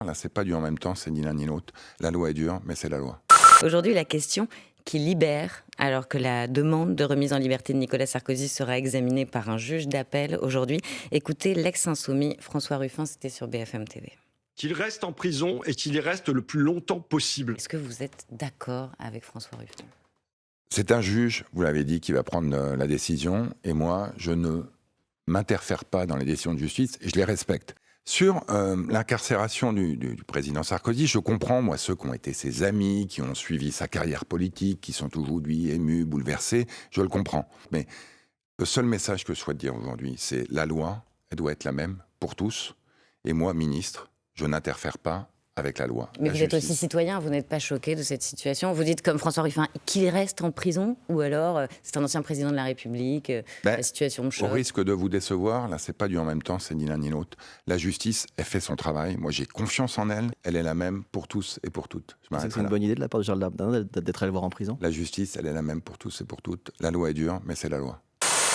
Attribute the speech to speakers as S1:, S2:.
S1: Là, c'est pas du en même temps, c'est ni l'un ni l'autre. La loi est dure, mais c'est la loi.
S2: Aujourd'hui, la question qui libère, alors que la demande de remise en liberté de Nicolas Sarkozy sera examinée par un juge d'appel aujourd'hui. Écoutez l'ex-insoumis François Ruffin, c'était sur BFM TV.
S3: Qu'il reste en prison et qu'il y reste le plus longtemps possible.
S2: Est-ce que vous êtes d'accord avec François Ruffin ?
S1: C'est un juge, vous l'avez dit, qui va prendre la décision. Et moi, je ne m'interfère pas dans les décisions de justice et je les respecte. Sur l'incarcération du président Sarkozy, je comprends, moi, ceux qui ont été ses amis, qui ont suivi sa carrière politique, qui sont aujourd'hui émus, bouleversés, je le comprends. Mais le seul message que je souhaite dire aujourd'hui, c'est la loi, elle doit être la même pour tous. Et moi, ministre, je n'interfère pas avec la loi.
S2: Mais
S1: la
S2: vous êtes
S1: justice.
S2: aussi citoyen, vous n'êtes pas choqué de cette situation ? Vous dites comme François Ruffin qu'il reste en prison ? Ou alors c'est un ancien président de la République, la situation me
S1: Au
S2: choque ?
S1: risque de vous décevoir, là, c'est pas du en même temps, c'est ni l'un ni l'autre. La justice, elle fait son travail. Moi, j'ai confiance en elle. Elle est la même pour tous et pour toutes. Je
S4: C'est
S1: m'arrêterai
S4: une
S1: là.
S4: bonne idée de la part de Gérald Darmanin d'être allé le voir en prison.
S1: La justice, elle est la même pour tous et pour toutes. La loi est dure, mais c'est la loi.